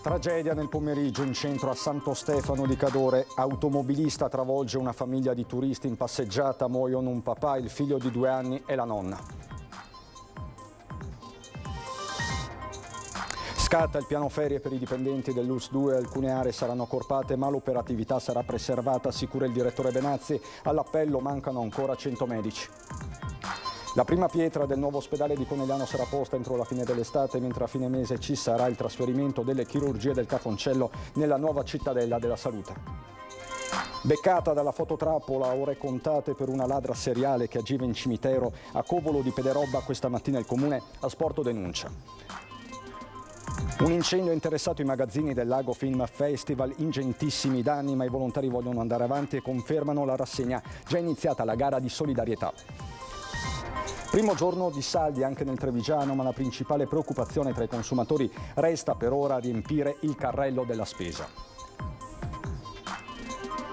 Tragedia nel pomeriggio in centro a Santo Stefano di Cadore. Automobilista travolge una famiglia di turisti in passeggiata. Muoiono un papà, il figlio di 2 anni e la nonna. Scatta il piano ferie per i dipendenti dell'ULSS 2. Alcune aree saranno accorpate ma l'operatività sarà preservata, assicura il direttore Benazzi. All'appello mancano ancora 100 medici. La prima pietra del nuovo ospedale di Conegliano sarà posta entro la fine dell'estate, mentre a fine mese ci sarà il trasferimento delle chirurgie del Cafoncello nella nuova cittadella della salute. Beccata dalla fototrappola, ore contate per una ladra seriale che agiva in cimitero a Covolo di Pederobba. Questa mattina il comune ha sporto denuncia. Un incendio ha interessato i magazzini del Lago Film Festival, ingentissimi danni, ma i volontari vogliono andare avanti e confermano la rassegna. Già iniziata la gara di solidarietà. Primo giorno di saldi anche nel Trevigiano, ma la principale preoccupazione tra i consumatori resta per ora riempire il carrello della spesa.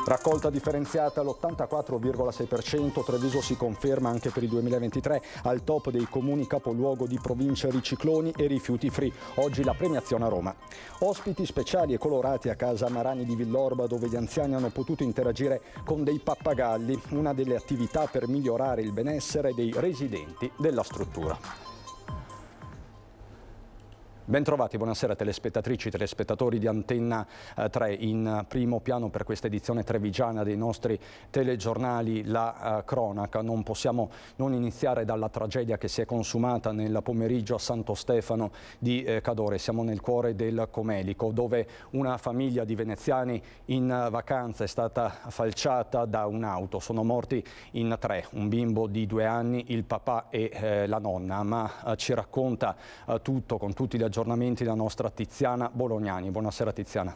Raccolta differenziata all'84,6%, Treviso si conferma anche per il 2023 al top dei comuni capoluogo di provincia ricicloni e rifiuti free. Oggi la premiazione a Roma. Ospiti speciali e colorati a casa Marani di Villorba, dove gli anziani hanno potuto interagire con dei pappagalli, una delle attività per migliorare il benessere dei residenti della struttura. Bentrovati, buonasera telespettatrici, telespettatori di Antenna 3. In primo piano per questa edizione trevigiana dei nostri telegiornali la cronaca. Non possiamo non iniziare dalla tragedia che si è consumata nel pomeriggio a Santo Stefano di Cadore. Siamo nel cuore del Comelico, dove una famiglia di veneziani in vacanza è stata falciata da un'auto. Sono morti in 3, un bimbo di 2 anni, il papà e la nonna. Ma ci racconta tutto con tutti gli aggiornamenti la nostra Tiziana Bolognani. Buonasera Tiziana.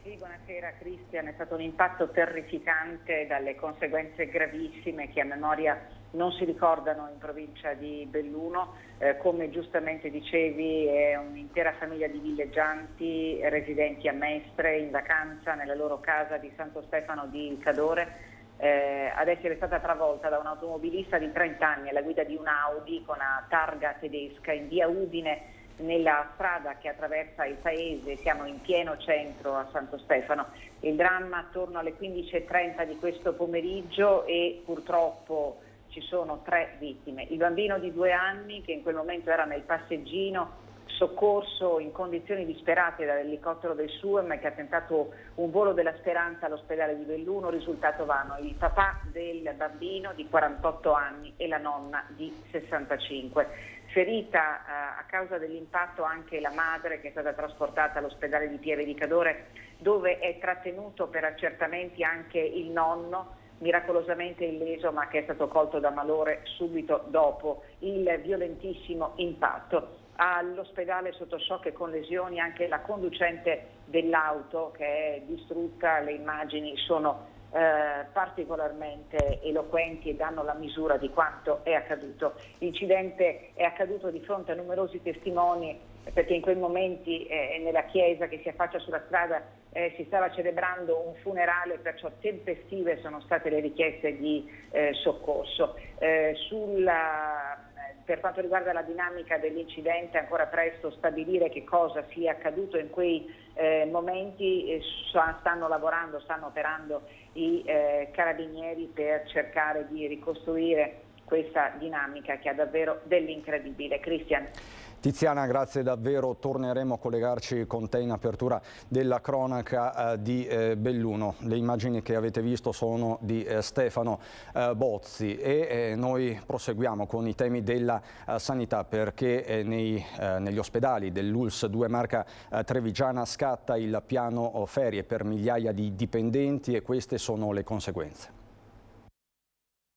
Sì, buonasera Cristian. È stato un impatto terrificante dalle conseguenze gravissime che a memoria non si ricordano in provincia di Belluno. Come giustamente dicevi, è un'intera famiglia di villeggianti residenti a Mestre in vacanza nella loro casa di Santo Stefano di Cadore, ad essere stata travolta da un automobilista di 30 anni alla guida di un Audi con una targa tedesca in via Udine, nella strada che attraversa il paese. Siamo in pieno centro a Santo Stefano. Il dramma attorno alle 15:30 di questo pomeriggio e purtroppo ci sono 3 vittime. Il bambino di 2 anni che in quel momento era nel passeggino, soccorso in condizioni disperate dall'elicottero del SUEM, che ha tentato un volo della speranza all'ospedale di Belluno. Risultato vano il papà del bambino di 48 anni e la nonna di 65. Ferita a causa dell'impatto anche la madre, che è stata trasportata all'ospedale di Pieve di Cadore, dove è trattenuto per accertamenti anche il nonno, miracolosamente illeso, ma che è stato colto da malore subito dopo il violentissimo impatto. All'ospedale sotto shock e con lesioni anche la conducente dell'auto, che è distrutta. Le immagini sono particolarmente eloquenti e danno la misura di quanto è accaduto. L'incidente è accaduto di fronte a numerosi testimoni, perché in quei momenti nella chiesa che si affaccia sulla strada si stava celebrando un funerale, perciò tempestive sono state le richieste di soccorso. Per quanto riguarda la dinamica dell'incidente, ancora presto stabilire che cosa sia accaduto in quei momenti. Stanno operando i carabinieri per cercare di ricostruire questa dinamica che ha davvero dell'incredibile. Cristian. Tiziana, grazie davvero, torneremo a collegarci con te in apertura della cronaca di Belluno. Le immagini che avete visto sono di Stefano Bozzi e noi proseguiamo con i temi della sanità, perché negli ospedali dell'ULSS 2 Marca Trevigiana scatta il piano ferie per migliaia di dipendenti e queste sono le conseguenze.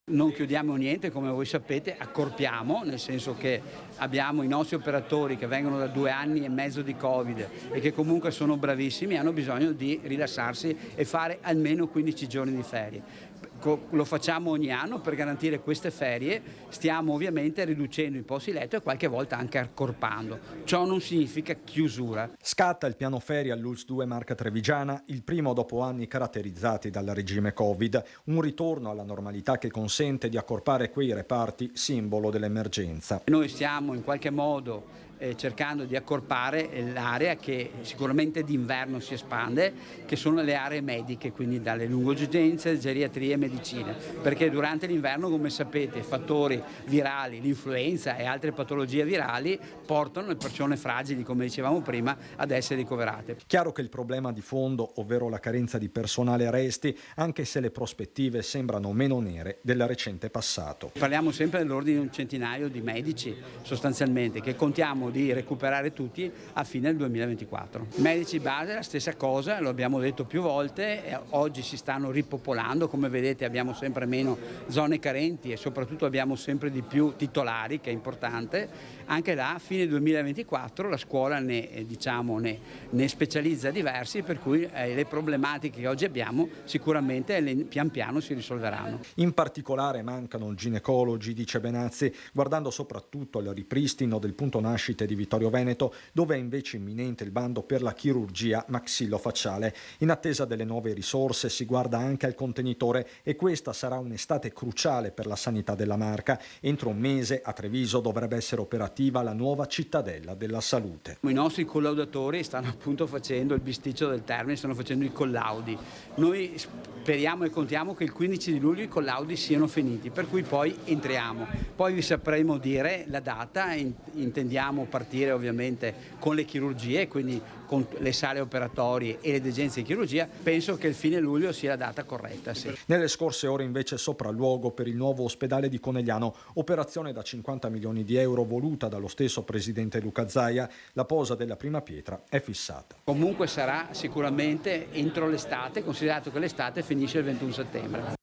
Non chiudiamo niente, come voi sapete, accorpiamo, nel senso che abbiamo i nostri operatori che vengono da 2 anni e mezzo di Covid e che comunque sono bravissimi, hanno bisogno di rilassarsi e fare almeno 15 giorni di ferie. Lo facciamo ogni anno per garantire queste ferie, stiamo ovviamente riducendo i posti letto e qualche volta anche accorpando. Ciò non significa chiusura. Scatta il piano ferie all'ULSS 2 Marca Trevigiana, il primo dopo anni caratterizzati dal regime Covid, un ritorno alla normalità che consente di accorpare quei reparti simbolo dell'emergenza. Noi stiamo in qualche modo cercando di accorpare l'area che sicuramente d'inverno si espande, che sono le aree mediche, quindi dalle lungogiugenze, geriatrie e medicine, perché durante l'inverno, come sapete, fattori virali, l'influenza e altre patologie virali portano le persone fragili, come dicevamo prima, ad essere ricoverate. Chiaro che il problema di fondo, ovvero la carenza di personale, resti, anche se le prospettive sembrano meno nere del recente passato. Parliamo sempre dell'ordine di un centinaio di medici, sostanzialmente, che contiamo di recuperare tutti a fine del 2024. Medici base, la stessa cosa, lo abbiamo detto più volte, oggi si stanno ripopolando, come vedete abbiamo sempre meno zone carenti e soprattutto abbiamo sempre di più titolari, che è importante. Anche là, a fine 2024, la scuola ne specializza diversi, per cui le problematiche che oggi abbiamo sicuramente pian piano si risolveranno. In particolare mancano ginecologi, dice Benazzi, guardando soprattutto al ripristino del punto nascita di Vittorio Veneto, dove è invece imminente il bando per la chirurgia maxillofacciale. In attesa delle nuove risorse si guarda anche al contenitore e questa sarà un'estate cruciale per la sanità della Marca. Entro un mese a Treviso dovrebbe essere operativa la nuova cittadella della salute. I nostri collaudatori stanno appunto facendo il bisticcio del termine, stanno facendo i collaudi. Noi speriamo e contiamo che il 15 di luglio i collaudi siano finiti, per cui poi entriamo. Poi vi sapremo dire la data, intendiamo partire ovviamente con le chirurgie, quindi con le sale operatorie e le degenze di chirurgia. Penso che il fine luglio sia la data corretta. Sì. Nelle scorse ore invece sopralluogo per il nuovo ospedale di Conegliano, operazione da 50 milioni di euro voluta dallo stesso presidente Luca Zaia. La posa della prima pietra è fissata. Comunque sarà sicuramente entro l'estate, considerato che l'estate finisce il 21 settembre.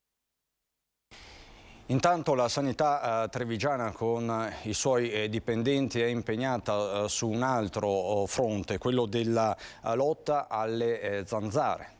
Intanto la sanità trevigiana con i suoi dipendenti è impegnata su un altro fronte, quello della lotta alle zanzare.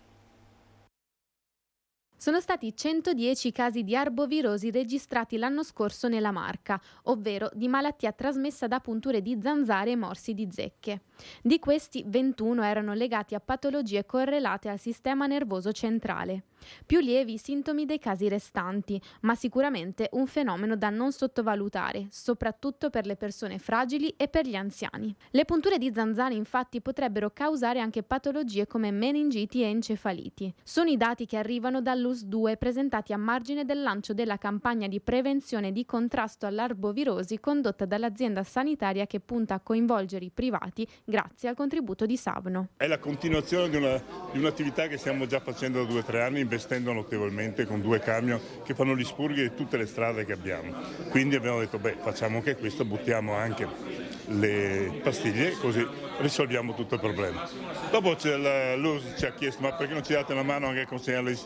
Sono stati 110 casi di arbovirosi registrati l'anno scorso nella Marca, ovvero di malattia trasmessa da punture di zanzare e morsi di zecche. Di questi 21 erano legati a patologie correlate al sistema nervoso centrale. Più lievi i sintomi dei casi restanti, ma sicuramente un fenomeno da non sottovalutare, soprattutto per le persone fragili e per gli anziani. Le punture di zanzare infatti potrebbero causare anche patologie come meningiti e encefaliti. Sono i dati che arrivano dall'US2 presentati a margine del lancio della campagna di prevenzione e di contrasto all'arbovirosi condotta dall'azienda sanitaria che punta a coinvolgere i privati grazie al contributo di Savno. È la continuazione di un'attività che stiamo già facendo da 2 o 3 anni, investendo notevolmente con 2 camion che fanno gli spurghi di tutte le strade che abbiamo. Quindi abbiamo detto facciamo anche questo, buttiamo anche le pastiglie, così risolviamo tutto il problema. Dopo l'US ci ha chiesto ma perché non ci date una mano anche a consegnarli,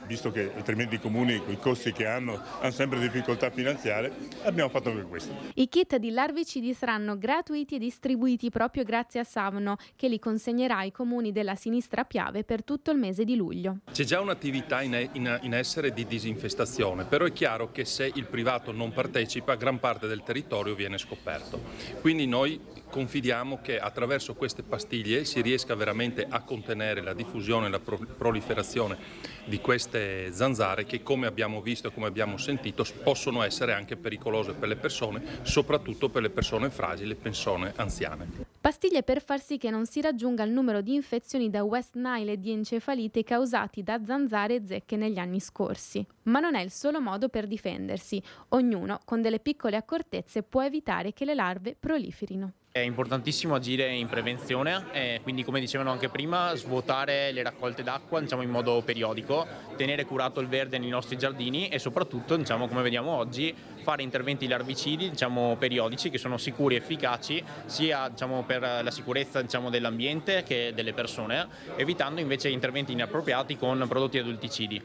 visto che altrimenti i comuni con i costi che hanno sempre difficoltà finanziarie, abbiamo fatto anche questo. I kit di larvicidi saranno gratuiti e distribuiti proprio grazie a Savno, che li consegnerà ai comuni della Sinistra Piave per tutto il mese di luglio. C'è già un'attività in essere di disinfestazione, però è chiaro che se il privato non partecipa, gran parte del territorio viene scoperto. Quindi noi confidiamo che attraverso queste pastiglie si riesca veramente a contenere la diffusione e la proliferazione di queste zanzare che, come abbiamo visto e come abbiamo sentito, possono essere anche pericolose per le persone, soprattutto per le persone fragili, persone anziane. Pastiglie per far sì che non si raggiunga il numero di infezioni da West Nile e di encefalite causati da zanzare e zecche negli anni scorsi. Ma non è il solo modo per difendersi. Ognuno, con delle piccole accortezze, può evitare che le larve proliferino. È importantissimo agire in prevenzione e quindi, come dicevano anche prima, svuotare le raccolte d'acqua in modo periodico, tenere curato il verde nei nostri giardini e soprattutto, come vediamo oggi, fare interventi larvicidi periodici che sono sicuri e efficaci sia per la sicurezza dell'ambiente che delle persone, evitando invece interventi inappropriati con prodotti adulticidi.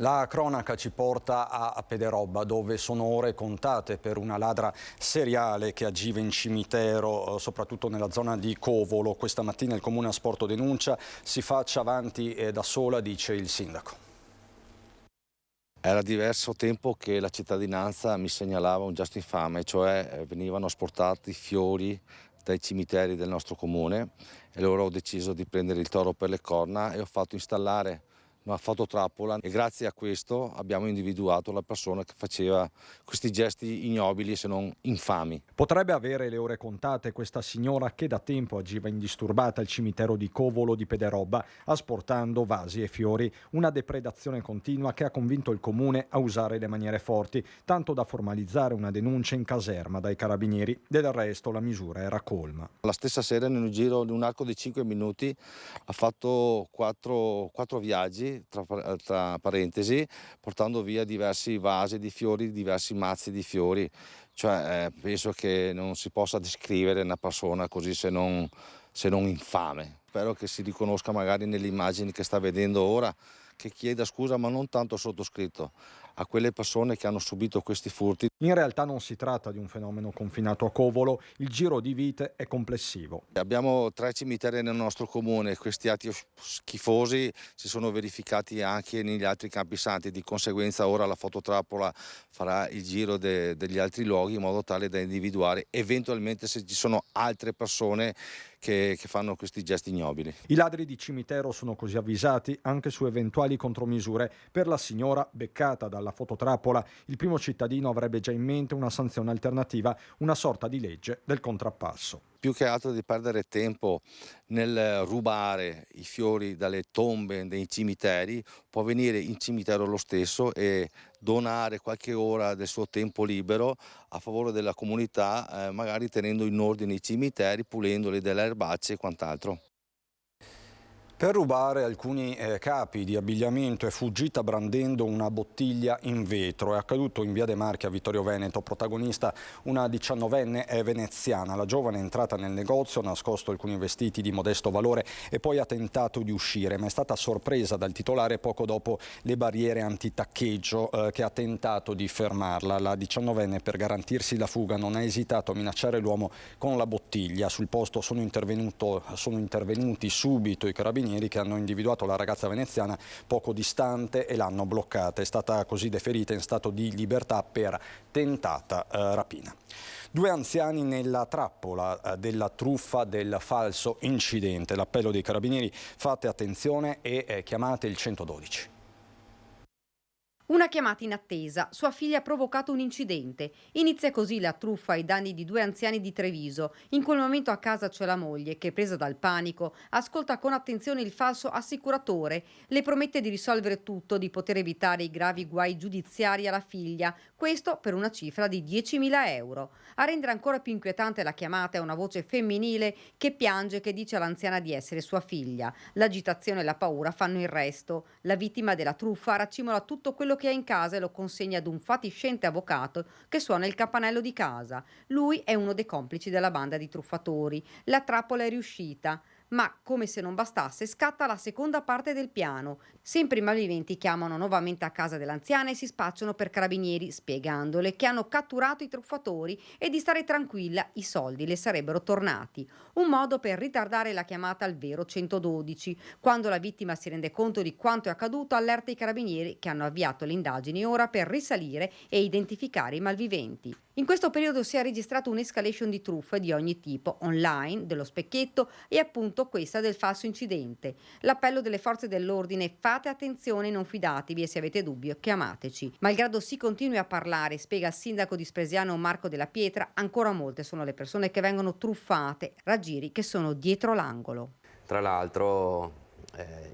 La cronaca ci porta a Pederobba, dove sono ore contate per una ladra seriale che agiva in cimitero, soprattutto nella zona di Covolo. Questa mattina il Comune Asporto denuncia, si faccia avanti da sola, dice il sindaco. Era diverso tempo che la cittadinanza mi segnalava un gesto infame, cioè venivano asportati fiori dai cimiteri del nostro comune e allora ho deciso di prendere il toro per le corna e ho fatto installare una fototrappola e grazie a questo abbiamo individuato la persona che faceva questi gesti ignobili se non infami. Potrebbe avere le ore contate questa signora che da tempo agiva indisturbata al cimitero di Covolo di Pederobba, asportando vasi e fiori, una depredazione continua che ha convinto il comune a usare le maniere forti, tanto da formalizzare una denuncia in caserma dai carabinieri. Del resto la misura era colma. La stessa sera, nel giro di un arco di 5 minuti, ha fatto quattro viaggi, tra parentesi, portando via diversi vasi di fiori, diversi mazzi di fiori. Cioè, penso che non si possa descrivere una persona così se non infame. Spero che si riconosca magari nelle immagini che sta vedendo ora, che chieda scusa, ma non tanto sottoscritto, a quelle persone che hanno subito questi furti. In realtà non si tratta di un fenomeno confinato a Covolo, il giro di vite è complessivo. Abbiamo 3 cimiteri nel nostro comune, questi atti schifosi si sono verificati anche negli altri campisanti, di conseguenza ora la fototrappola farà il giro degli altri luoghi in modo tale da individuare eventualmente se ci sono altre persone che fanno questi gesti ignobili. I ladri di cimitero sono così avvisati anche su eventuali contromisure. Per la signora beccata dalla fototrappola, il primo cittadino avrebbe già in mente una sanzione alternativa, una sorta di legge del contrappasso. Più che altro di perdere tempo nel rubare i fiori dalle tombe dei cimiteri, può venire in cimitero lo stesso e donare qualche ora del suo tempo libero a favore della comunità, magari tenendo in ordine i cimiteri, pulendoli delle erbacce e quant'altro. Per rubare alcuni capi di abbigliamento è fuggita brandendo una bottiglia in vetro. È accaduto in via De Marchi a Vittorio Veneto. Protagonista una 19enne veneziana. La giovane è entrata nel negozio, ha nascosto alcuni vestiti di modesto valore e poi ha tentato di uscire, ma è stata sorpresa dal titolare poco dopo le barriere antitaccheggio che ha tentato di fermarla. La 19enne, per garantirsi la fuga, non ha esitato a minacciare l'uomo con la bottiglia. Sul posto sono intervenuti subito i carabinieri, che hanno individuato la ragazza veneziana poco distante e l'hanno bloccata. È stata così deferita in stato di libertà per tentata rapina. 2 anziani nella trappola della truffa del falso incidente. L'appello dei carabinieri: fate attenzione e chiamate il 112. Una chiamata in attesa. Sua figlia ha provocato un incidente. Inizia così la truffa ai danni di 2 anziani di Treviso. In quel momento a casa c'è la moglie che, presa dal panico, ascolta con attenzione il falso assicuratore. Le promette di risolvere tutto, di poter evitare i gravi guai giudiziari alla figlia. Questo per una cifra di 10.000 euro. A rendere ancora più inquietante la chiamata è una voce femminile che piange, che dice all'anziana di essere sua figlia. L'agitazione e la paura fanno il resto. La vittima della truffa racimola tutto quello che ha in casa e lo consegna ad un fatiscente avvocato che suona il campanello di casa. Lui è uno dei complici della banda di truffatori. La trappola è riuscita. Ma, come se non bastasse, scatta la seconda parte del piano. Sempre i malviventi chiamano nuovamente a casa dell'anziana e si spacciano per carabinieri, spiegandole che hanno catturato i truffatori e di stare tranquilla, i soldi le sarebbero tornati. Un modo per ritardare la chiamata al vero 112. Quando la vittima si rende conto di quanto è accaduto, allerta i carabinieri, che hanno avviato le indagini ora per risalire e identificare i malviventi. In questo periodo si è registrato un'escalation di truffe di ogni tipo, online, dello specchietto e appunto questa del falso incidente. L'appello delle forze dell'ordine: fate attenzione, non fidatevi e se avete dubbio chiamateci. Malgrado si continui a parlare, spiega il sindaco di Spresiano Marco Della Pietra, ancora molte sono le persone che vengono truffate, raggiri che sono dietro l'angolo. Tra l'altro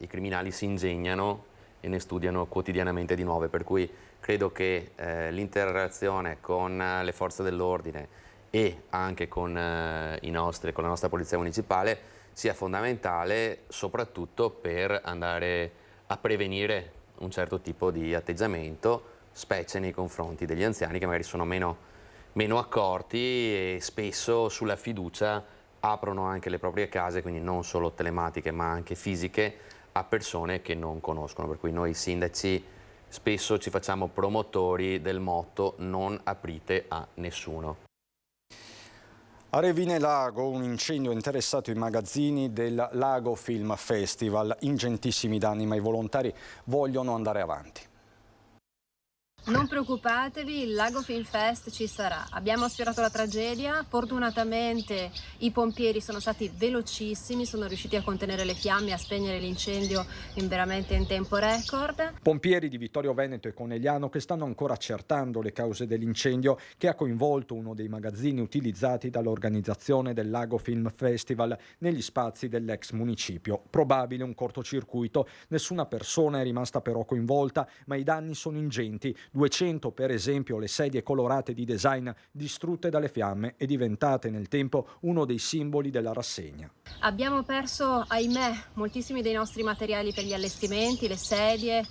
i criminali si ingegnano e ne studiano quotidianamente di nuove, per cui credo che l'interazione con le forze dell'ordine e anche con la nostra polizia municipale sia fondamentale, soprattutto per andare a prevenire un certo tipo di atteggiamento, specie nei confronti degli anziani che magari sono meno accorti e spesso sulla fiducia aprono anche le proprie case, quindi non solo telematiche ma anche fisiche, a persone che non conoscono. Per cui noi sindaci spesso ci facciamo promotori del motto non aprite a nessuno. A Revine Lago un incendio ha interessato i magazzini del Lago Film Festival. Ingentissimi danni, ma i volontari vogliono andare avanti. Non preoccupatevi, il Lago Film Fest ci sarà. Abbiamo sfiorato la tragedia, fortunatamente i pompieri sono stati velocissimi, sono riusciti a contenere le fiamme e a spegnere l'incendio veramente in tempo record. Pompieri di Vittorio Veneto e Conegliano che stanno ancora accertando le cause dell'incendio che ha coinvolto uno dei magazzini utilizzati dall'organizzazione del Lago Film Festival negli spazi dell'ex municipio. Probabile un cortocircuito, nessuna persona è rimasta però coinvolta, ma i danni sono ingenti. 200 per esempio le sedie colorate di design distrutte dalle fiamme e diventate nel tempo uno dei simboli della rassegna. Abbiamo perso, ahimè, moltissimi dei nostri materiali per gli allestimenti, le sedie,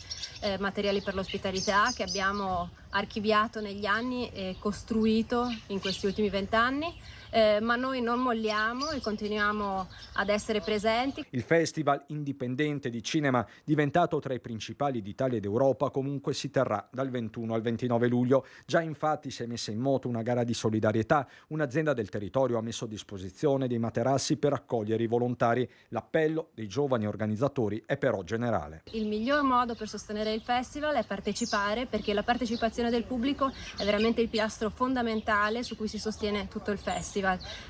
materiali per l'ospitalità che abbiamo archiviato negli anni e costruito in questi ultimi 20 anni. Ma noi non molliamo e continuiamo ad essere presenti. Il Festival Indipendente di Cinema, diventato tra i principali d'Italia ed Europa, comunque si terrà dal 21 al 29 luglio. Già infatti si è messa in moto una gara di solidarietà. Un'azienda del territorio ha messo a disposizione dei materassi per accogliere i volontari. L'appello dei giovani organizzatori è però generale. Il miglior modo per sostenere il festival è partecipare, perché la partecipazione del pubblico è veramente il pilastro fondamentale su cui si sostiene tutto il festival.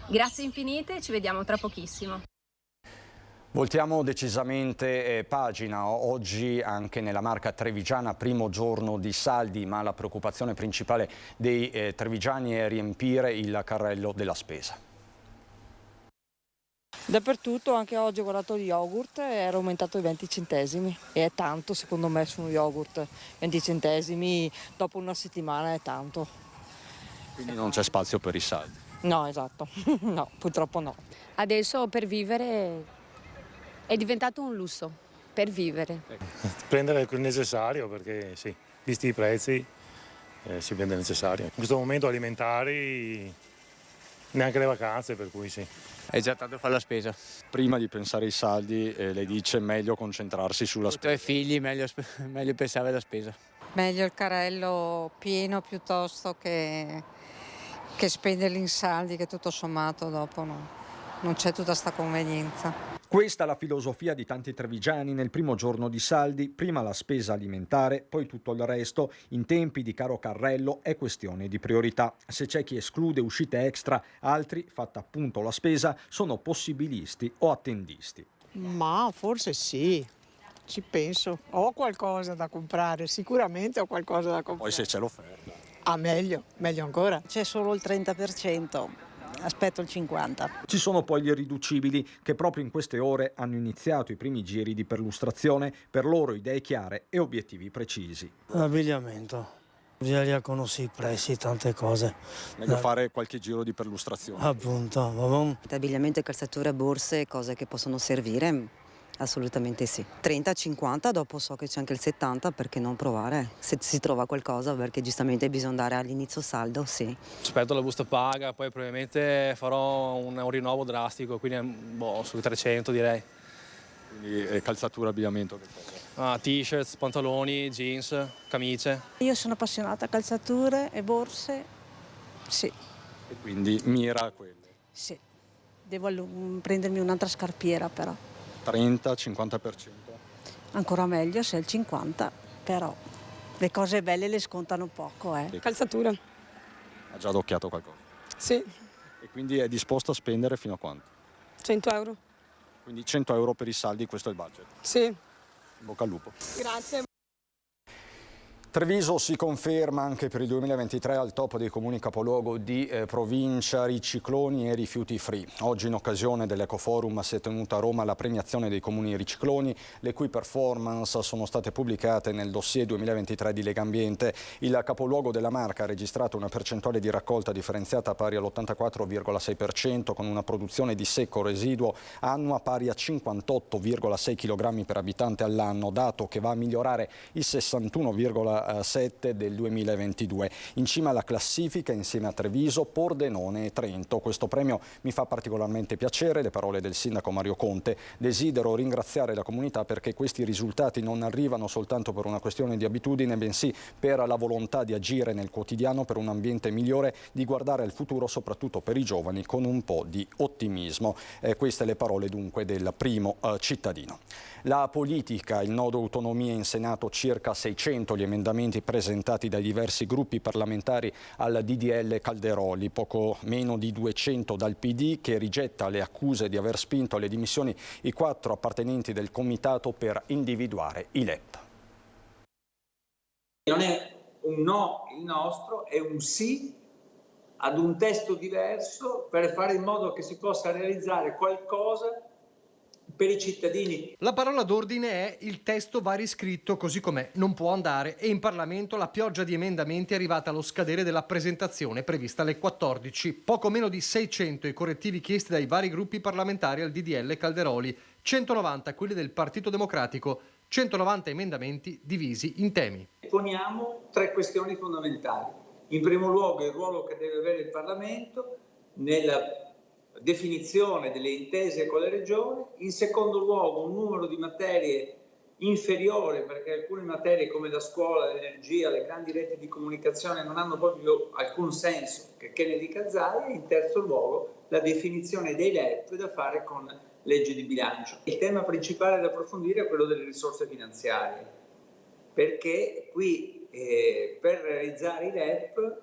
Grazie infinite, ci vediamo tra pochissimo. Voltiamo decisamente pagina. Oggi anche nella Marca trevigiana, primo giorno di saldi, ma la preoccupazione principale dei trevigiani è riempire il carrello della spesa. Dappertutto, anche oggi ho guardato gli yogurt, era aumentato di 20 centesimi e è tanto secondo me su uno yogurt, 20 centesimi dopo una settimana è tanto. Quindi non c'è spazio per i saldi? No, esatto, no, purtroppo no. Adesso per vivere è diventato un lusso, per vivere. Prendere il necessario perché sì, visti i prezzi si prende il necessario. In questo momento alimentari neanche le vacanze, per cui sì. È già tanto fare la spesa. Prima di pensare ai saldi, lei dice meglio concentrarsi sulla spesa. Ho 3 figli, meglio pensare alla spesa. Meglio il carrello pieno piuttosto che spenderli in saldi, che tutto sommato dopo non c'è tutta sta convenienza. Questa è la filosofia di tanti trevigiani nel primo giorno di saldi, prima la spesa alimentare, poi tutto il resto. In tempi di caro carrello è questione di priorità. Se c'è chi esclude uscite extra, altri, fatta appunto la spesa, sono possibilisti o attendisti. Ma forse sì, ci penso. Ho qualcosa da comprare, sicuramente ho qualcosa da comprare. Poi se c'è l'offerta. Ah, meglio ancora. C'è solo il 30%, aspetto il 50%. Ci sono poi gli irriducibili che proprio in queste ore hanno iniziato i primi giri di perlustrazione, per loro idee chiare e obiettivi precisi. L'abbigliamento, bisogna conoscere i prezzi, tante cose. Meglio fare qualche giro di perlustrazione. Appunto. Abbigliamento e calzature, borse, cose che possono servire. Assolutamente sì. 30-50, dopo so che c'è anche il 70, perché non provare? Se si trova qualcosa, perché giustamente bisogna andare all'inizio saldo, sì. Aspetto la busta paga, poi probabilmente farò un rinnovo drastico, quindi sui 300 direi. Quindi calzatura, abbigliamento? Che cosa? T-shirts, pantaloni, jeans, camicie. Io sono appassionata a calzature e borse, sì. E quindi mira a quelle? Sì, devo prendermi un'altra scarpiera però. 30-50%? Ancora meglio se è il 50%, però le cose belle le scontano poco. Calzatura. Ha già adocchiato qualcosa? Sì. E quindi è disposto a spendere fino a quanto? 100 euro. Quindi 100 euro per i saldi, questo è il budget? Sì. In bocca al lupo. Grazie. Treviso si conferma anche per il 2023 al top dei comuni capoluogo di provincia ricicloni e rifiuti free. Oggi in occasione dell'Ecoforum si è tenuta a Roma la premiazione dei comuni ricicloni, le cui performance sono state pubblicate nel dossier 2023 di Legambiente. Il capoluogo della Marca ha registrato una percentuale di raccolta differenziata pari all'84,6%, con una produzione di secco residuo annua pari a 58,6 kg per abitante all'anno, dato che va a migliorare il 61,7 del 2022. In cima alla classifica, insieme a Treviso, Pordenone e Trento. Questo premio mi fa particolarmente piacere, le parole del sindaco Mario Conte. Desidero ringraziare la comunità perché questi risultati non arrivano soltanto per una questione di abitudine, bensì per la volontà di agire nel quotidiano per un ambiente migliore, di guardare al futuro soprattutto per i giovani con un po' di ottimismo. Queste le parole dunque del primo cittadino. La politica, il nodo autonomia in Senato, circa 600 gli emendamenti emendamenti presentati dai diversi gruppi parlamentari al DDL Calderoli, poco meno di 200 dal PD, che rigetta le accuse di aver spinto alle dimissioni i 4 appartenenti del comitato per individuare i LEP. Non è un no il nostro, è un sì ad un testo diverso per fare in modo che si possa realizzare qualcosa per i cittadini. La parola d'ordine è: il testo va riscritto così com'è, non può andare, e in Parlamento la pioggia di emendamenti è arrivata allo scadere della presentazione prevista alle 14. Poco meno di 600 i correttivi chiesti dai vari gruppi parlamentari al DDL Calderoli, 190 quelli del Partito Democratico, 190 emendamenti divisi in temi. Poniamo 3 questioni fondamentali. In primo luogo il ruolo che deve avere il Parlamento nella definizione delle intese con le regioni, in secondo luogo un numero di materie inferiore, perché alcune materie come la scuola, l'energia, le grandi reti di comunicazione non hanno proprio alcun senso, che ne dica Zaia, e in terzo luogo la definizione dei LEP da fare con legge di bilancio. Il tema principale da approfondire è quello delle risorse finanziarie, perché qui per realizzare i LEP,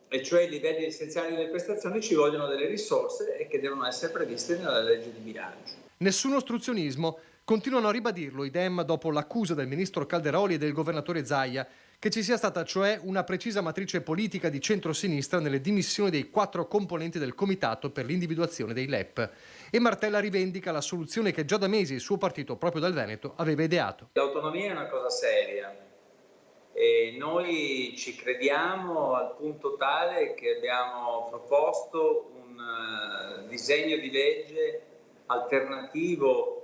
e cioè i livelli essenziali delle prestazioni, ci vogliono delle risorse e che devono essere previste nella legge di bilancio. Nessun ostruzionismo. Continuano a ribadirlo i Dem dopo l'accusa del ministro Calderoli e del governatore Zaia che ci sia stata cioè una precisa matrice politica di centrosinistra nelle dimissioni dei 4 componenti del comitato per l'individuazione dei LEP. E Martella rivendica la soluzione che già da mesi il suo partito, proprio dal Veneto, aveva ideato. L'autonomia è una cosa seria e noi ci crediamo al punto tale che abbiamo proposto un disegno di legge alternativo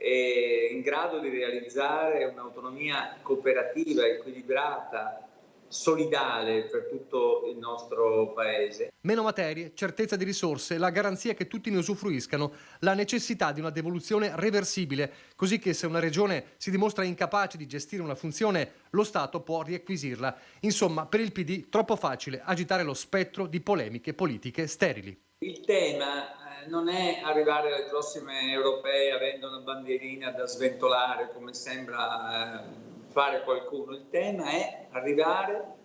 e in grado di realizzare un'autonomia cooperativa, equilibrata, solidale per tutto il nostro Paese. Meno materie, certezza di risorse, la garanzia che tutti ne usufruiscano, la necessità di una devoluzione reversibile, così che se una regione si dimostra incapace di gestire una funzione, lo Stato può riacquisirla. Insomma, per il PD troppo facile agitare lo spettro di polemiche politiche sterili. Il tema non è arrivare alle prossime europee avendo una bandierina da sventolare, come sembra fare qualcuno. Il tema è arrivare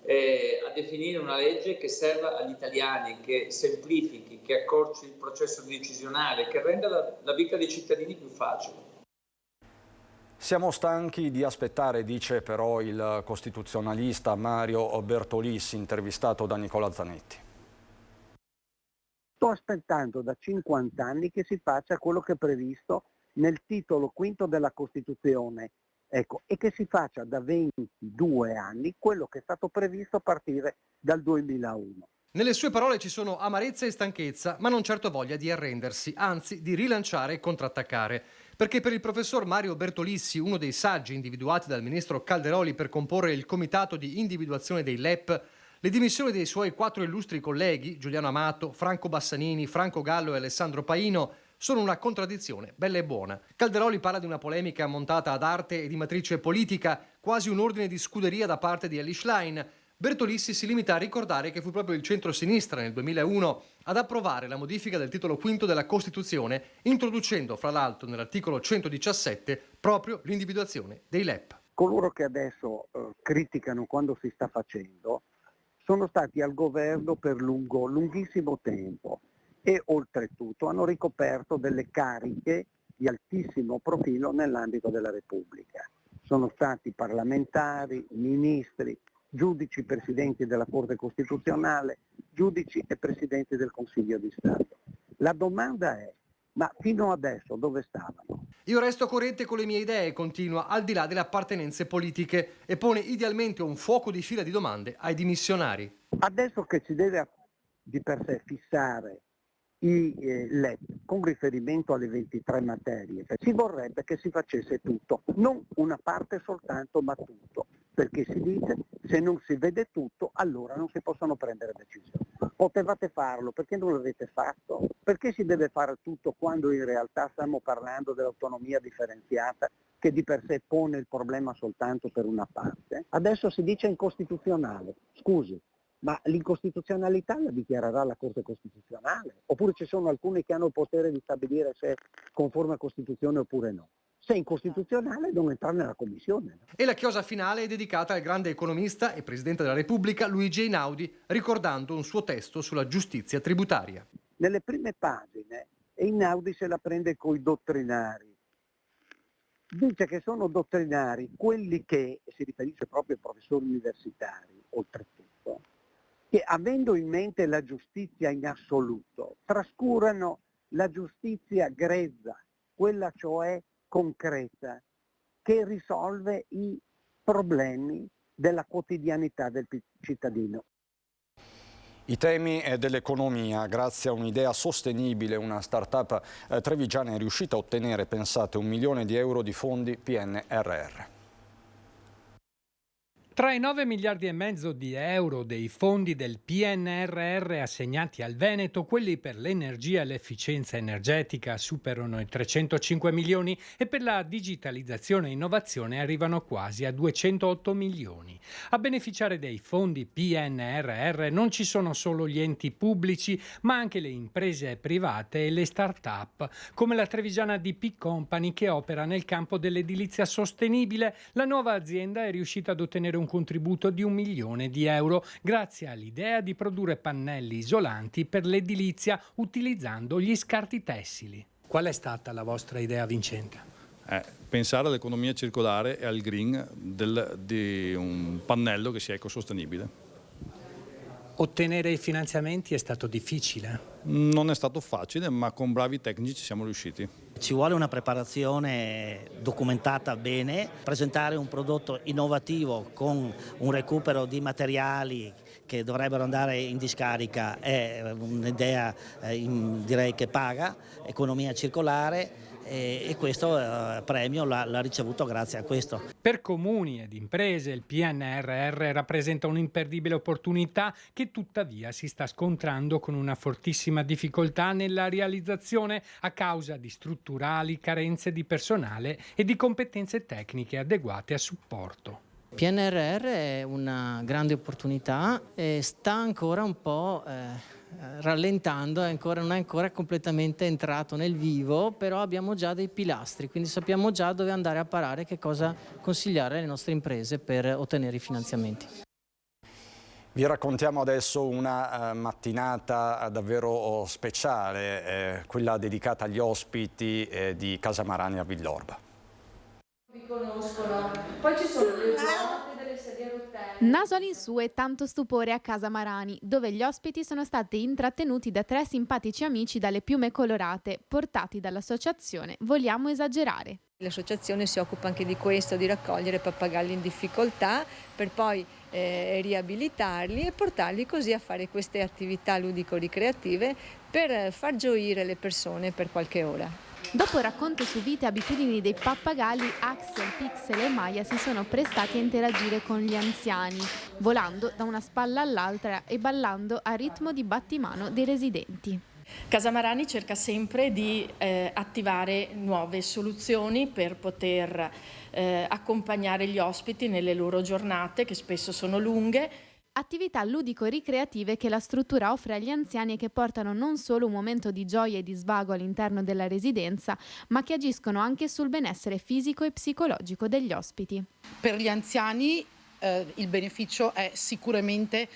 a definire una legge che serva agli italiani, che semplifichi, che accorci il processo decisionale, che renda la vita dei cittadini più facile. Siamo stanchi di aspettare, dice però il costituzionalista Mario Bertolissi, intervistato da Nicola Zanetti. Sto aspettando da 50 anni che si faccia quello che è previsto nel titolo quinto della Costituzione, ecco, e che si faccia da 22 anni quello che è stato previsto a partire dal 2001. Nelle sue parole ci sono amarezza e stanchezza, ma non certo voglia di arrendersi, anzi di rilanciare e contrattaccare. Perché per il professor Mario Bertolissi, uno dei saggi individuati dal ministro Calderoli per comporre il comitato di individuazione dei LEP, le dimissioni dei suoi 4 illustri colleghi, Giuliano Amato, Franco Bassanini, Franco Gallo e Alessandro Paino, sono una contraddizione bella e buona. Calderoli parla di una polemica montata ad arte e di matrice politica, quasi un ordine di scuderia da parte di Elly Schlein. Bertolissi si limita a ricordare che fu proprio il centro-sinistra nel 2001 ad approvare la modifica del titolo quinto della Costituzione, introducendo fra l'altro nell'articolo 117 proprio l'individuazione dei LEP. Coloro che adesso criticano quando si sta facendo sono stati al governo per lunghissimo tempo e oltretutto hanno ricoperto delle cariche di altissimo profilo nell'ambito della Repubblica. Sono stati parlamentari, ministri, giudici, presidenti della Corte Costituzionale, giudici e presidenti del Consiglio di Stato. La domanda è: ma fino adesso dove stavano? Io resto coerente con le mie idee, continua, al di là delle appartenenze politiche, e pone idealmente un fuoco di fila di domande ai dimissionari. Adesso che si deve di per sé fissare i LEP con riferimento alle 23 materie, si vorrebbe che si facesse tutto, non una parte soltanto, ma tutto, perché si dice se non si vede tutto allora non si possono prendere decisioni. Potevate farlo, perché non l'avete fatto? Perché si deve fare tutto quando in realtà stiamo parlando dell'autonomia differenziata che di per sé pone il problema soltanto per una parte? Adesso si dice incostituzionale, scusi. Ma l'incostituzionalità la dichiarerà la Corte Costituzionale? Oppure ci sono alcuni che hanno il potere di stabilire se è conforme a Costituzione oppure no? Se è incostituzionale non entrare nella commissione. E la chiosa finale è dedicata al grande economista e Presidente della Repubblica Luigi Einaudi, ricordando un suo testo sulla giustizia tributaria. Nelle prime pagine Einaudi se la prende coi dottrinari. Dice che sono dottrinari quelli che, si riferisce proprio ai professori universitari, oltretutto, che avendo in mente la giustizia in assoluto, trascurano la giustizia grezza, quella cioè concreta, che risolve i problemi della quotidianità del cittadino. I temi dell'economia, grazie a un'idea sostenibile, una start-up trevigiana è riuscita a ottenere, pensate, 1 milione di euro di fondi PNRR. Tra i 9 miliardi e mezzo di euro dei fondi del PNRR assegnati al Veneto, quelli per l'energia e l'efficienza energetica superano i 305 milioni e per la digitalizzazione e innovazione arrivano quasi a 208 milioni. A beneficiare dei fondi PNRR non ci sono solo gli enti pubblici, ma anche le imprese private e le start-up, come la trevigiana DP Company che opera nel campo dell'edilizia sostenibile. La nuova azienda è riuscita ad ottenere un contributo di 1 milione di euro grazie all'idea di produrre pannelli isolanti per l'edilizia utilizzando gli scarti tessili. Qual è stata la vostra idea vincente? Pensare all'economia circolare e al green di un pannello che sia ecosostenibile. Ottenere i finanziamenti è stato difficile? Non è stato facile, ma con bravi tecnici ci siamo riusciti. Ci vuole una preparazione documentata bene, presentare un prodotto innovativo con un recupero di materiali che dovrebbero andare in discarica è un'idea direi che paga, economia circolare. E questo premio l'ha ricevuto grazie a questo. Per comuni ed imprese il PNRR rappresenta un'imperdibile opportunità che tuttavia si sta scontrando con una fortissima difficoltà nella realizzazione a causa di strutturali carenze di personale e di competenze tecniche adeguate a supporto. PNRR è una grande opportunità e sta ancora un po' rallentando, non è ancora completamente entrato nel vivo, però abbiamo già dei pilastri, quindi sappiamo già dove andare a parare, che cosa consigliare alle nostre imprese per ottenere i finanziamenti. Vi raccontiamo adesso una mattinata davvero speciale, quella dedicata agli ospiti di Casa Marani a Villorba. Vi conoscono, poi ci sono le ruote delle sedie a rotelle. Naso all'insù e tanto stupore a Casa Marani, dove gli ospiti sono stati intrattenuti da 3 simpatici amici dalle piume colorate, portati dall'associazione Vogliamo Esagerare. L'associazione si occupa anche di questo, di raccogliere pappagalli in difficoltà per poi riabilitarli e portarli così a fare queste attività ludico-ricreative per far gioire le persone per qualche ora. Dopo il racconto su vite e abitudini dei pappagalli, Axel, Pixel e Maya si sono prestati a interagire con gli anziani, volando da una spalla all'altra e ballando a ritmo di battimano dei residenti. Casa Marani cerca sempre di attivare nuove soluzioni per poter accompagnare gli ospiti nelle loro giornate, che spesso sono lunghe. Attività ludico-ricreative che la struttura offre agli anziani e che portano non solo un momento di gioia e di svago all'interno della residenza, ma che agiscono anche sul benessere fisico e psicologico degli ospiti. Per gli anziani il beneficio è sicuramente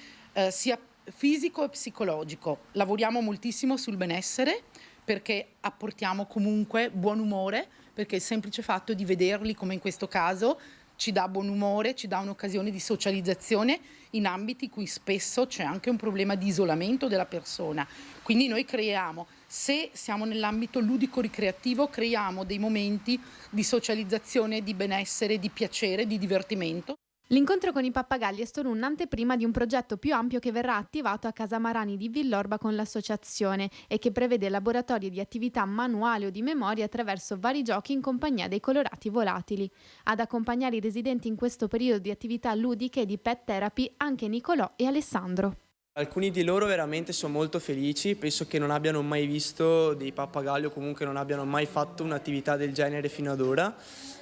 sia fisico e psicologico. Lavoriamo moltissimo sul benessere perché apportiamo comunque buon umore, perché il semplice fatto di vederli, come in questo caso, ci dà buon umore, ci dà un'occasione di socializzazione in ambiti in cui spesso c'è anche un problema di isolamento della persona. Quindi noi creiamo, se siamo nell'ambito ludico-ricreativo, creiamo dei momenti di socializzazione, di benessere, di piacere, di divertimento. L'incontro con i pappagalli è solo un'anteprima di un progetto più ampio che verrà attivato a Casa Marani di Villorba con l'associazione e che prevede laboratori di attività manuali o di memoria attraverso vari giochi in compagnia dei colorati volatili. Ad accompagnare i residenti in questo periodo di attività ludiche e di pet therapy anche Nicolò e Alessandro. Alcuni di loro veramente sono molto felici, penso che non abbiano mai visto dei pappagalli o comunque non abbiano mai fatto un'attività del genere fino ad ora.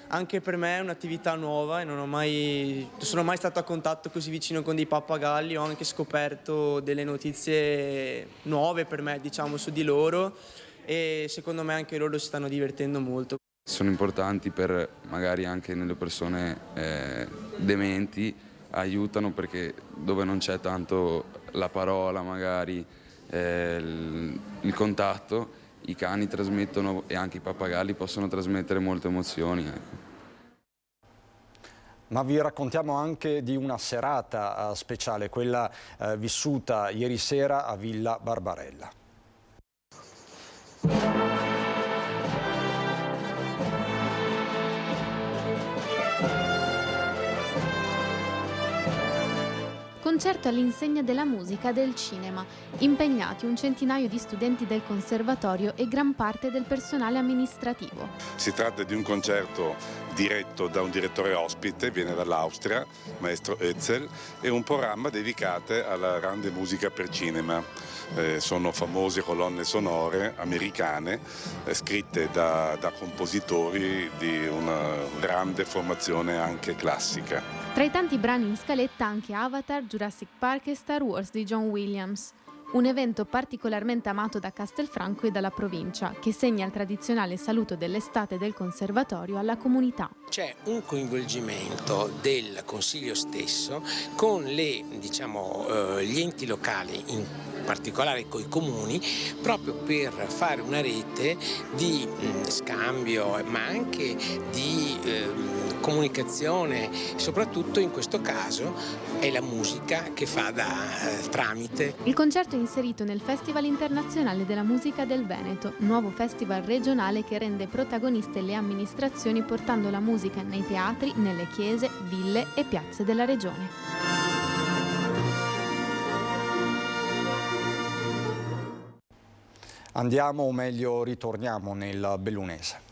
Anche per me è un'attività nuova e non sono mai stato a contatto così vicino con dei pappagalli, ho anche scoperto delle notizie nuove per me, diciamo, su di loro e secondo me anche loro si stanno divertendo molto. Sono importanti per magari anche nelle persone dementi, aiutano perché dove non c'è tanto la parola, magari il contatto, i cani trasmettono e anche i pappagalli possono trasmettere molte emozioni. Ma vi raccontiamo anche di una serata speciale, quella vissuta ieri sera a Villa Barbarella. Concerto all'insegna della musica e del cinema, impegnati un centinaio di studenti del conservatorio e gran parte del personale amministrativo. Si tratta di un concerto diretto da un direttore ospite, viene dall'Austria, maestro Etzel, e un programma dedicato alla grande musica per cinema. Sono famose colonne sonore americane scritte da compositori di una grande formazione anche classica. Tra i tanti brani in scaletta anche Avatar, Jurassic Park e Star Wars di John Williams. Un evento particolarmente amato da Castelfranco e dalla provincia, che segna il tradizionale saluto dell'estate del conservatorio alla comunità. C'è un coinvolgimento del Consiglio stesso con gli enti locali, in particolare con i comuni, proprio per fare una rete di scambio, ma anche di comunicazione. Soprattutto in questo caso è la musica che fa da tramite. Il concerto è inserito nel Festival Internazionale della Musica del Veneto, nuovo festival regionale che rende protagoniste le amministrazioni portando la musica nei teatri, nelle chiese, ville e piazze della regione. Andiamo, o meglio ritorniamo nel bellunese.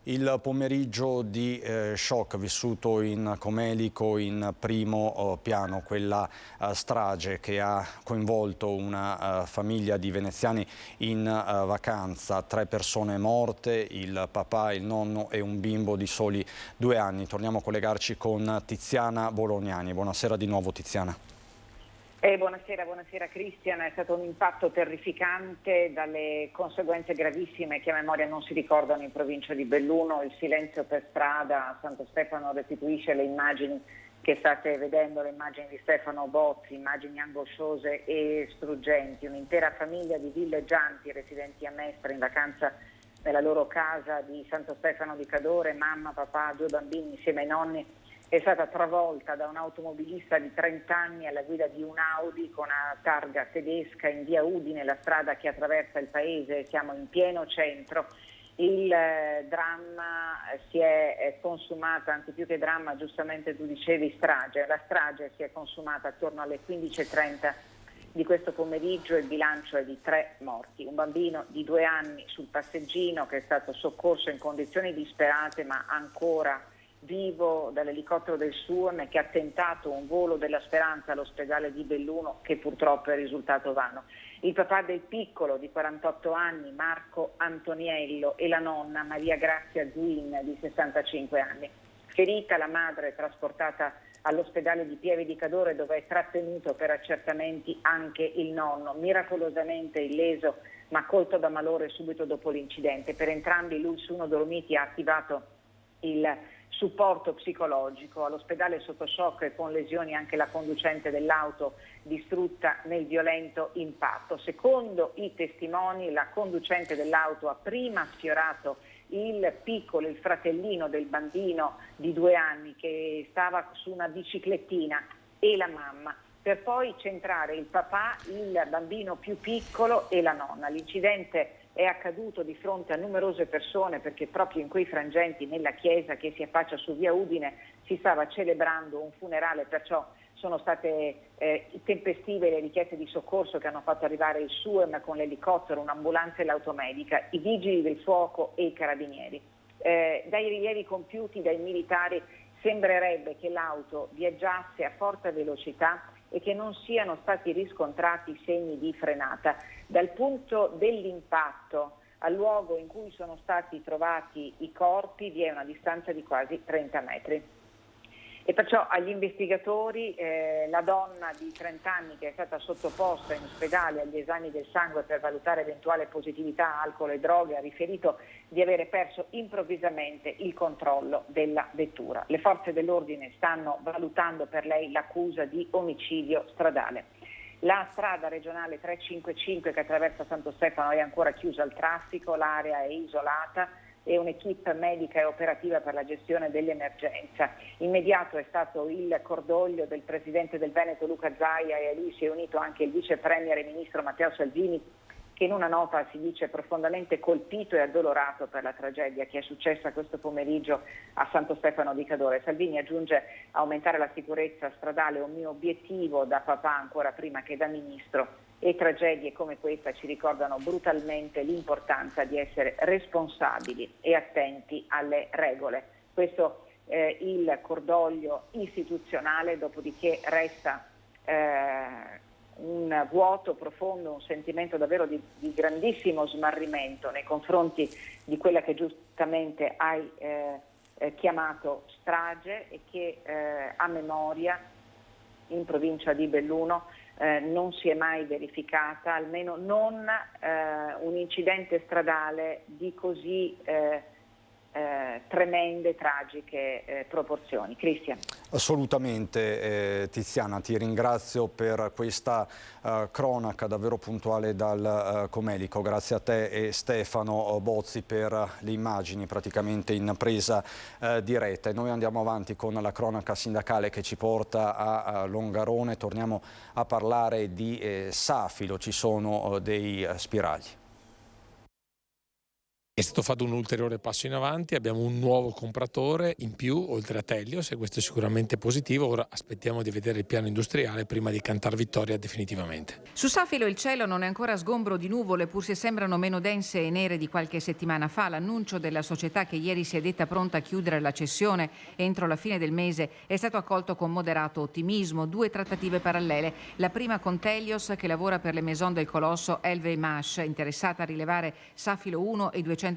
Il pomeriggio di shock vissuto in Comelico in primo piano, quella strage che ha coinvolto una famiglia di veneziani in vacanza, 3 persone morte, il papà, il nonno e un bimbo di soli 2 anni. Torniamo a collegarci con Tiziana Bolognani. Buonasera di nuovo Tiziana. Buonasera Cristian, è stato un impatto terrificante dalle conseguenze gravissime che a memoria non si ricordano in provincia di Belluno. Il silenzio per strada a Santo Stefano restituisce le immagini che state vedendo, le immagini di Stefano Bozzi, immagini angosciose e struggenti. Un'intera famiglia di villeggianti residenti a Mestre in vacanza nella loro casa di Santo Stefano di Cadore, mamma, papà, 2 bambini insieme ai nonni, è stata travolta da un automobilista di 30 anni alla guida di un Audi con una targa tedesca in via Udine, la strada che attraversa il paese. Siamo in pieno centro. Il dramma si è consumato, anzi più che dramma, giustamente tu dicevi strage. La strage si è consumata attorno alle 15:30 di questo pomeriggio. Il bilancio è di 3 morti. Un bambino di 2 anni sul passeggino che è stato soccorso in condizioni disperate ma ancora vivo dall'elicottero del SUAM, che ha tentato un volo della speranza all'ospedale di Belluno che purtroppo è risultato vano. Il papà del piccolo di 48 anni, Marco Antoniello, e la nonna Maria Grazia Zuin di 65 anni. Ferita la madre, trasportata all'ospedale di Pieve di Cadore dove è trattenuto per accertamenti anche il nonno, miracolosamente illeso ma colto da malore subito dopo l'incidente. Per entrambi l'Ul-1 Dolomiti ha attivato il supporto psicologico. All'ospedale sotto shock e con lesioni anche la conducente dell'auto distrutta nel violento impatto. Secondo i testimoni, la conducente dell'auto ha prima sfiorato il piccolo, il fratellino del bambino di 2 anni che stava su una biciclettina e la mamma, per poi centrare il papà, il bambino più piccolo e la nonna. L'incidente è accaduto di fronte a numerose persone perché proprio in quei frangenti nella chiesa che si affaccia su via Udine si stava celebrando un funerale, perciò sono state tempestive le richieste di soccorso che hanno fatto arrivare il SUEM con l'elicottero, un'ambulanza e l'automedica, i vigili del fuoco e i carabinieri. Dai rilievi compiuti dai militari sembrerebbe che l'auto viaggiasse a forte velocità e che non siano stati riscontrati segni di frenata. Dal punto dell'impatto al luogo in cui sono stati trovati i corpi vi è una distanza di quasi 30 metri. E perciò agli investigatori, la donna di 30 anni che è stata sottoposta in ospedale agli esami del sangue per valutare eventuale positività a alcol e droghe, ha riferito di avere perso improvvisamente il controllo della vettura. Le forze dell'ordine stanno valutando per lei l'accusa di omicidio stradale. La strada regionale 355 che attraversa Santo Stefano è ancora chiusa al traffico, l'area è isolata e un'equipe medica e operativa per la gestione dell'emergenza. Immediato è stato il cordoglio del presidente del Veneto Luca Zaia e a lui si è unito anche il vice premier e ministro Matteo Salvini, che in una nota si dice profondamente colpito e addolorato per la tragedia che è successa questo pomeriggio a Santo Stefano di Cadore. Salvini aggiunge: aumentare la sicurezza stradale è un mio obiettivo da papà ancora prima che da ministro, e tragedie come questa ci ricordano brutalmente l'importanza di essere responsabili e attenti alle regole. Questo è il cordoglio istituzionale, dopodiché resta un vuoto profondo, un sentimento davvero di grandissimo smarrimento nei confronti di quella che giustamente hai chiamato strage e che a memoria in provincia di Belluno non si è mai verificata, almeno non un incidente stradale di così tremende, tragiche proporzioni. Cristian. Assolutamente, Tiziana, ti ringrazio per questa cronaca davvero puntuale dal Comelico. Grazie a te e Stefano Bozzi per le immagini praticamente in presa diretta. E noi andiamo avanti con la cronaca sindacale che ci porta a Longarone. Torniamo a parlare di Safilo, ci sono dei spiragli. È stato fatto un ulteriore passo in avanti, abbiamo un nuovo compratore in più oltre a Telios e questo è sicuramente positivo. Ora aspettiamo di vedere il piano industriale prima di cantar vittoria definitivamente. Su Safilo il cielo non è ancora sgombro di nuvole, pur se sembrano meno dense e nere di qualche settimana fa. L'annuncio della società che ieri si è detta pronta a chiudere la cessione entro la fine del mese è stato accolto con moderato ottimismo. 2 trattative parallele, la prima con Telios che lavora per le maison del colosso LVMH, interessata a rilevare Safilo 1 e 250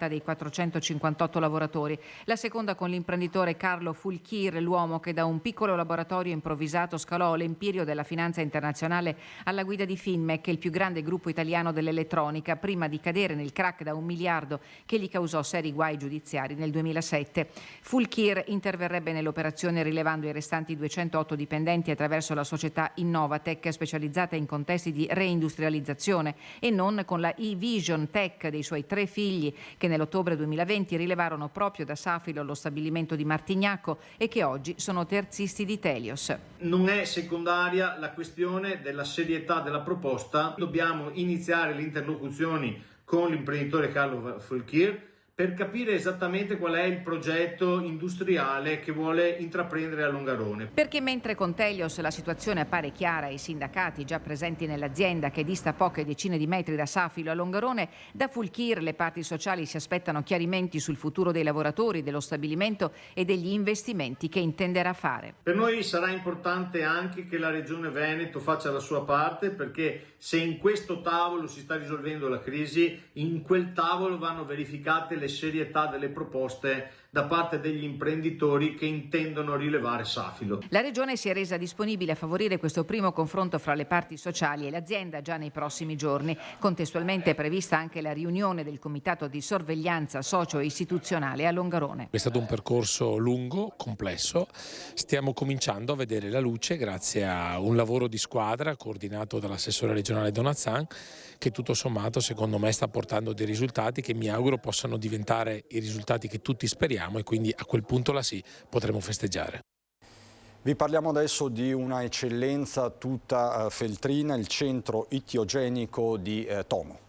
dei 458 lavoratori. La seconda con l'imprenditore Carlo Fulchir, l'uomo che da un piccolo laboratorio improvvisato scalò l'empirio della finanza internazionale alla guida di Finmec, il più grande gruppo italiano dell'elettronica, prima di cadere nel crack da $1 miliardo che gli causò seri guai giudiziari nel 2007. Fulchir interverrebbe nell'operazione rilevando i restanti 208 dipendenti attraverso la società Innovatech, specializzata in contesti di reindustrializzazione, e non con la E-Vision Tech dei suoi 3 figli che nell'ottobre 2020 rilevarono proprio da Safilo lo stabilimento di Martignacco e che oggi sono terzisti di Telios. Non è secondaria la questione della serietà della proposta, dobbiamo iniziare le interlocuzioni con l'imprenditore Carlo Fulchir per capire esattamente qual è il progetto industriale che vuole intraprendere a Longarone. Perché mentre con Telios la situazione appare chiara ai sindacati già presenti nell'azienda che dista poche decine di metri da Safilo a Longarone, da Fulchir le parti sociali si aspettano chiarimenti sul futuro dei lavoratori, dello stabilimento e degli investimenti che intenderà fare. Per noi sarà importante anche che la Regione Veneto faccia la sua parte, perché se in questo tavolo si sta risolvendo la crisi, in quel tavolo vanno verificate le serietà delle proposte da parte degli imprenditori che intendono rilevare Safilo. La Regione si è resa disponibile a favorire questo primo confronto fra le parti sociali e l'azienda già nei prossimi giorni. Contestualmente è prevista anche la riunione del Comitato di Sorveglianza Socio-Istituzionale a Longarone. È stato un percorso lungo, complesso, stiamo cominciando a vedere la luce grazie a un lavoro di squadra coordinato dall'assessore regionale Donazzan che tutto sommato secondo me sta portando dei risultati che mi auguro possano diventare i risultati che tutti speriamo e quindi a quel punto là sì potremo festeggiare. Vi parliamo adesso di una eccellenza tutta feltrina, il centro ittiogenico di Tomo.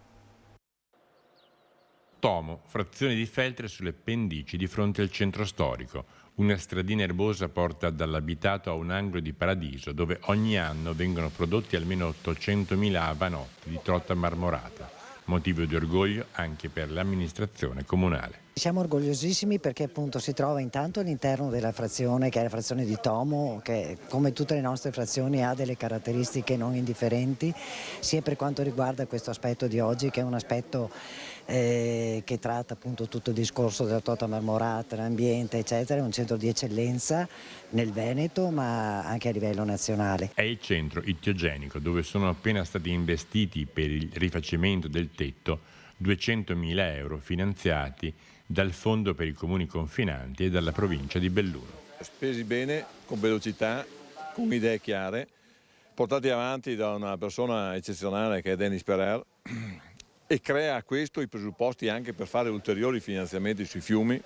Tomo, frazione di Feltre sulle pendici di fronte al centro storico. Una stradina erbosa porta dall'abitato a un angolo di Paradiso dove ogni anno vengono prodotti almeno 800.000 abanotti di trota marmorata, motivo di orgoglio anche per l'amministrazione comunale. Siamo orgogliosissimi perché appunto si trova intanto all'interno della frazione, che è la frazione di Tomo, che come tutte le nostre frazioni ha delle caratteristiche non indifferenti, sia per quanto riguarda questo aspetto di oggi, che è un aspetto che tratta appunto tutto il discorso della torta marmorata, l'ambiente eccetera, è un centro di eccellenza nel Veneto ma anche a livello nazionale. È il centro ittiogenico dove sono appena stati investiti per il rifacimento del tetto 200.000 euro finanziati dal Fondo per i Comuni Confinanti e dalla provincia di Belluno. Spesi bene, con velocità, con idee chiare, portati avanti da una persona eccezionale che è Denis Perer, e crea questo i presupposti anche per fare ulteriori finanziamenti sui fiumi,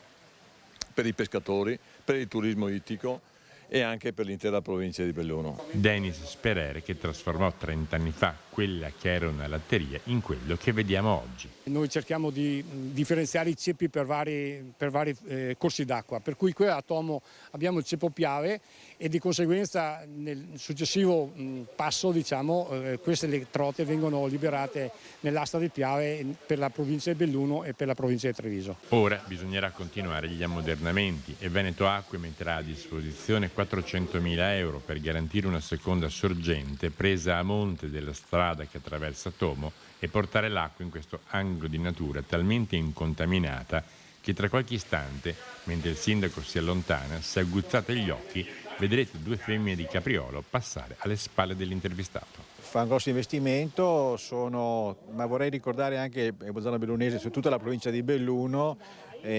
per i pescatori, per il turismo ittico e anche per l'intera provincia di Belluno. Denis Sperer, che trasformò 30 anni fa quella che era una latteria in quello che vediamo oggi. Noi cerchiamo di differenziare i ceppi per vari corsi d'acqua, per cui qui a Tomo abbiamo il ceppo Piave e di conseguenza nel successivo passo queste le trote vengono liberate nell'asta del Piave per la provincia di Belluno e per la provincia di Treviso. Ora bisognerà continuare gli ammodernamenti e Veneto Acque metterà a disposizione 400.000 euro per garantire una seconda sorgente presa a monte della strada che attraversa Tomo e portare l'acqua in questo angolo di natura talmente incontaminata che tra qualche istante, mentre il sindaco si allontana, se agguzzate gli occhi, vedrete 2 femmine di capriolo passare alle spalle dell'intervistato. Fa un grosso investimento, ma vorrei ricordare anche zona bellunese, su tutta la provincia di Belluno,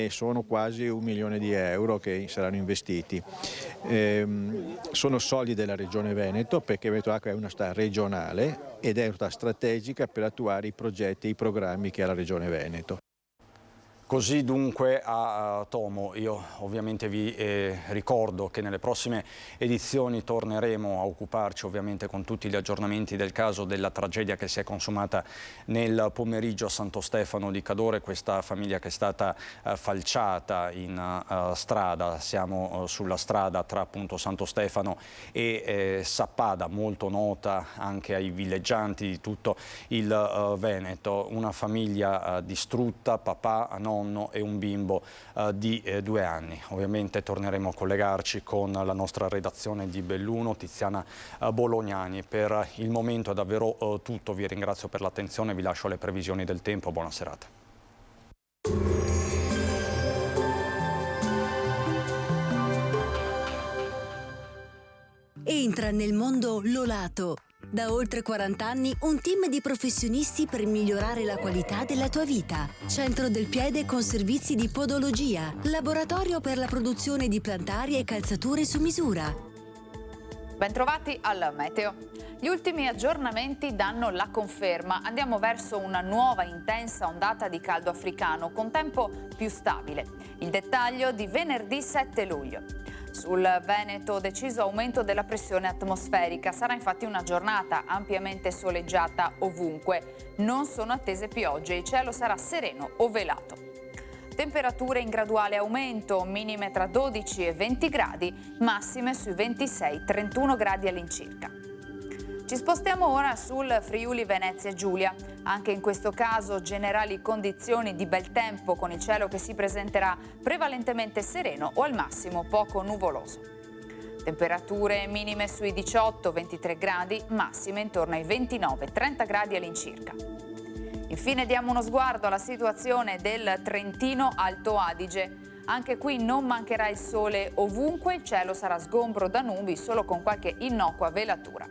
sono quasi 1 milione di euro che saranno investiti. Sono soldi della Regione Veneto perché Veneto Acqua è una società regionale ed è una società strategica per attuare i progetti e i programmi che ha la Regione Veneto. Così dunque a Tomo. Io ovviamente vi ricordo che nelle prossime edizioni torneremo a occuparci ovviamente con tutti gli aggiornamenti del caso della tragedia che si è consumata nel pomeriggio a Santo Stefano di Cadore, questa famiglia che è stata falciata in strada. Siamo sulla strada tra appunto Santo Stefano e Sappada, molto nota anche ai villeggianti di tutto il Veneto. Una famiglia distrutta, papà, nonno e un bimbo di 2 anni. Ovviamente torneremo a collegarci con la nostra redazione di Belluno, Tiziana Bolognani. Per il momento è davvero tutto, vi ringrazio per l'attenzione, vi lascio le previsioni del tempo, buona serata. Entra nel mondo Lolato. Da oltre 40 anni un team di professionisti per migliorare la qualità della tua vita. Centro del piede con servizi di podologia, laboratorio per la produzione di plantari e calzature su misura. Bentrovati al Meteo. Gli ultimi aggiornamenti danno la conferma. Andiamo verso una nuova intensa ondata di caldo africano con tempo più stabile. Il dettaglio di venerdì 7 luglio. Sul Veneto deciso aumento della pressione atmosferica, sarà infatti una giornata ampiamente soleggiata ovunque. Non sono attese piogge, il cielo sarà sereno o velato. Temperature in graduale aumento, minime tra 12 e 20 gradi, massime sui 26-31 gradi all'incirca. Ci spostiamo ora sul Friuli Venezia Giulia. Anche in questo caso generali condizioni di bel tempo con il cielo che si presenterà prevalentemente sereno o al massimo poco nuvoloso. Temperature minime sui 18-23 gradi, massime intorno ai 29-30 gradi all'incirca. Infine diamo uno sguardo alla situazione del Trentino Alto Adige. Anche qui non mancherà il sole ovunque, il cielo sarà sgombro da nubi solo con qualche innocua velatura.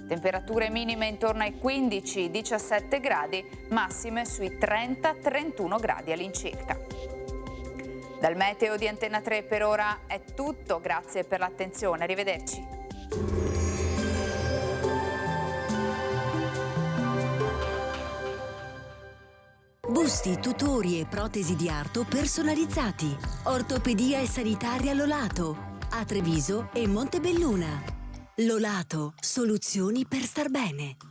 Temperature minime intorno ai 15-17 gradi, massime sui 30-31 gradi all'incirca. Dal meteo di Antenna 3 per ora è tutto, grazie per l'attenzione, arrivederci. Busti, tutori e protesi di arto personalizzati. Ortopedia e sanitaria Lolato. A Treviso e Montebelluna. Lolato, soluzioni per star bene.